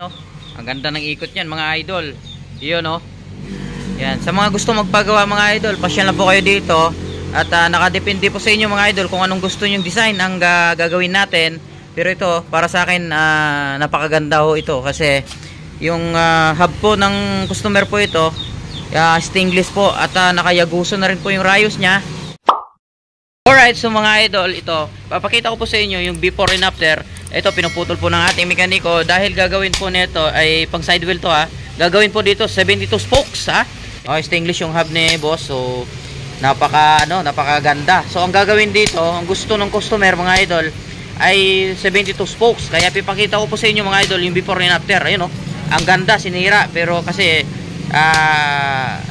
No? Ang ganda ng ikot niyan mga idol. Yun no. Yan, sa mga gusto magpagawa mga idol, pasyal na po kayo dito at nakadepende po sa inyo mga idol kung anong gusto nyong design ang gagawin natin. Pero ito para sa akin napakaganda ho ito kasi yung hub po ng customer po ito, stainless po at nakayaguso na rin po yung rayos niya. Alright, so mga idol, ito papakita ko po sa inyo yung before and after. Ito pinuputol po ng ating mekaniko dahil gagawin po nito ay pang side wheel to ha. Gagawin po dito 72 spokes ha. Stainless yung hub ni boss. So napakaganda. So ang gagawin dito, ang gusto ng customer mga idol ay 72 spokes. Kaya pipakita ko po sa inyo mga idol yung before and after. Ayun oh. Ang ganda, sinira pero kasi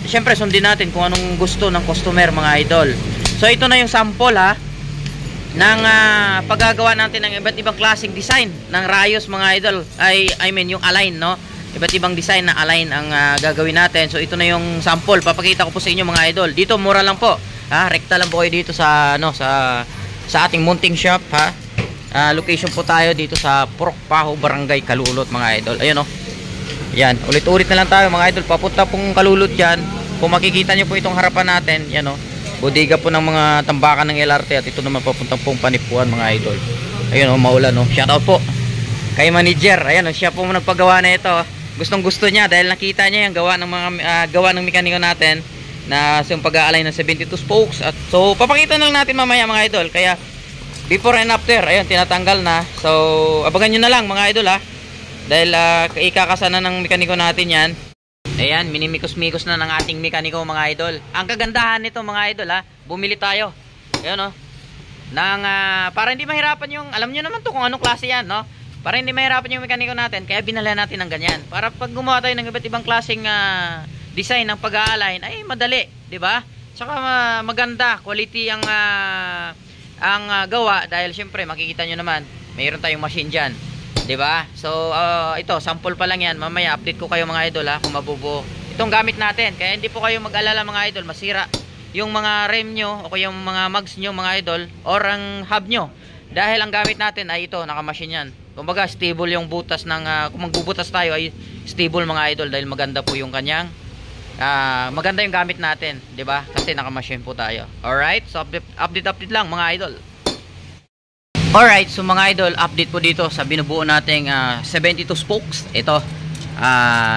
syempre sundin natin kung anong gusto ng customer mga idol. So ito na yung sample ha ng paggagawa natin ng iba't ibang klaseng design ng rayos mga idol. I mean yung align no. Iba't ibang design na align ang gagawin natin. So ito na yung sample. Papakita ko po sa inyo mga idol. Dito mura lang po. Rekta lang po kayo dito sa sa ating munting shop ha. Location po tayo dito sa Purok Paho, Barangay Kalulot mga idol. Ayun oh. Yan, ulit-ulit na lang tayo mga idol. Papunta pong Kalulot yan. Kung makikita niyo po itong harapan natin, yan oh. Bodega po ng mga tambakan ng LRT at ito naman papuntang pong Panipuan mga idol. Ayun oh, maulan oh. Shout out po kay manager. Ayan oh, siya po nagpagawa na ito. Gustong gusto niya dahil nakita niya yung gawa ng mga gawa ng mekaniko natin na yung pag-aalay ng 72 spokes. At so papakita na lang natin mamaya mga idol. Kaya before and after, ayun tinatanggal na. So abangan niyo na lang mga idol ha. Dahil ikakasana ng mekaniko natin yan. Ayan, minimikos-mikos na ng ating mekaniko mga idol. Ang kagandahan nito mga idol ha, bumili tayo. Ayan o. Para hindi mahirapan yung, alam nyo naman to kung anong klase yan no. Para hindi mahirapan yung mekaniko natin, kaya binala natin ng ganyan. Para pag gumawa tayo ng iba't ibang klaseng design ng pag-aalign, ay madali, di ba? Tsaka maganda, quality ang gawa. Dahil syempre makikita nyo naman, mayroon tayong machine dyan. Diba? So ito sample pa lang yan. Mamaya update ko kayo mga idol ha kung mabubuo itong gamit natin. Kaya hindi po kayo mag-alala mga idol masira yung mga rem nyo o yung mga mags nyo mga idol or ang hub nyo. Dahil ang gamit natin ay ito, naka-machine yan. Kumbaga stable yung butas ng kung magbubutas tayo ay stable mga idol dahil maganda po yung kanyang maganda yung gamit natin, diba? Kasi naka-machine po tayo. Alright, so update lang mga idol. Alright, so mga idol, update po dito sa binubuo nating 72 spokes. Ito,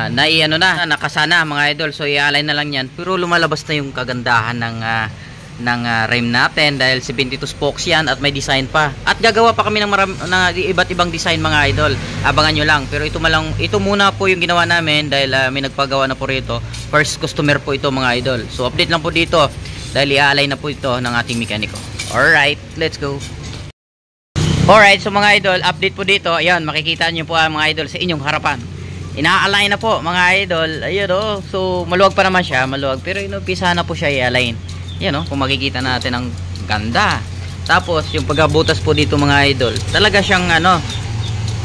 nakasana mga idol. So i-align na lang yan. Pero lumalabas na yung kagandahan ng rim natin dahil 72 spokes yan at may design pa. At gagawa pa kami ng iba't ibang design mga idol. Abangan nyo lang. Pero ito muna po yung ginawa namin dahil may nagpagawa na po rito. First customer po ito mga idol. So update lang po dito dahil i-align na po ito ng ating mekaniko. Alright, let's go. Alright, so mga idol, update po dito. Ayan, makikita nyo po mga idol sa inyong harapan. Ina-align na po mga idol. Ayun oh, so maluwag pa naman siya, maluwag. Pero inupisa na po siya i-align. Ayan oh, kung makikita natin ang ganda. Tapos yung pagkabutas po dito mga idol, talaga siyang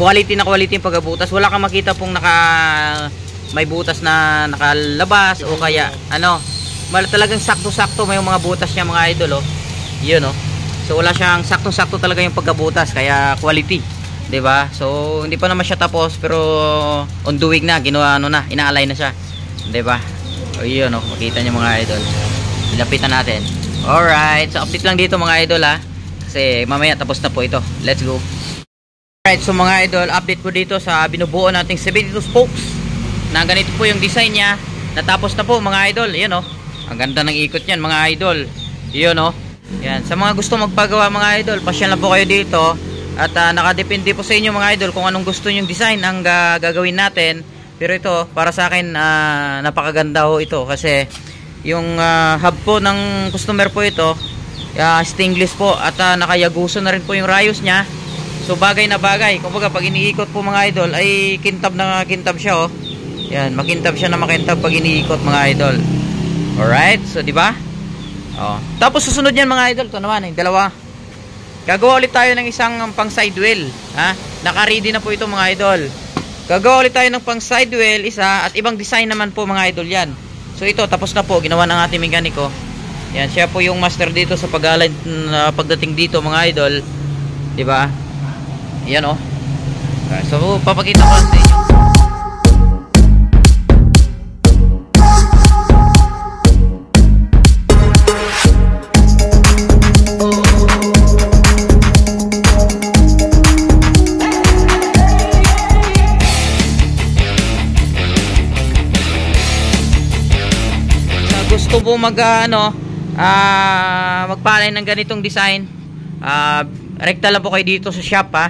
quality na quality yung pagkabutas. Wala kang makita pong may butas na nakalabas o kaya talagang sakto-sakto may mga butas niya mga idol oh. Yun oh. So wala siyang saktong-sakto talaga yung pagkabutas kaya quality, 'di ba? So hindi pa naman siya tapos pero on the week na ginawa ina-align na siya, 'di ba? O yun oh, makita niyo mga idol. Nilapitan natin. Alright, so update lang dito mga idol ha. Kasi mamaya tapos na po ito. Let's go. Alright, so mga idol, update po dito sa binubuo nating 72 spokes. Na ganito po yung design niya. Natapos na po mga idol. Ayun oh. Ang ganda ng ikot niyan mga idol. Yun oh. Yan, sa mga gusto magpagawa mga idol, pasyal na po kayo dito at nakadepende po sa inyo mga idol kung anong gusto nyong design ang gagawin natin. Pero ito, para sa akin napakaganda ho ito kasi yung hub po ng customer po ito, stainless po at nakayaguso na rin po yung rayos niya. So bagay na bagay. Kumbaga pag iniikot po mga idol ay kintab na kintab siya oh. Yan, makintab siya na makintab pag iniikot mga idol. Alright, so di ba? Oh. Tapos susunod yan mga idol, ito naman dalawa. Gagawa ulit tayo ng isang pang side wheel, ha? Naka-ready na po ito mga idol. Gagawa ulit tayo ng pang side wheel isa at ibang design naman po mga idol yan. So ito tapos na po, ginawa ng ating mekaniko. Yan, siya po yung master dito sa pag-align pagdating dito mga idol, 'di ba? Yan oh. So papakita ko sa inyo. gusto po magpalay ng ganitong design, rekta lang po kayo dito sa shop ha.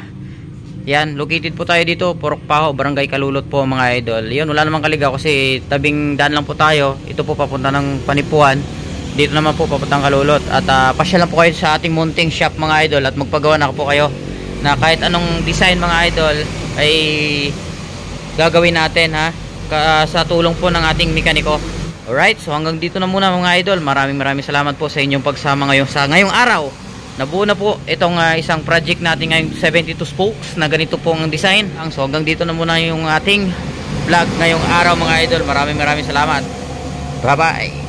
Yan, located po tayo dito, Purok Paho, Barangay Kalulot po mga idol. Yun, wala namang Kaligaw kasi tabing daan lang po tayo. Ito po papunta ng Panipuan. Dito naman po papuntang Kalulot. At pasya lang po kayo sa ating munting shop mga idol at magpagawa na po kayo na kahit anong design mga idol ay gagawin natin ha, sa tulong po ng ating mekaniko. Alright, so hanggang dito na muna mga idol. Maraming salamat po sa inyong pagsama ngayong araw. Nabuo na po itong isang project natin ngayong 72 spokes na ganito po ang design. So hanggang dito na muna yung ating vlog ngayong araw mga idol. Maraming salamat. Bye bye.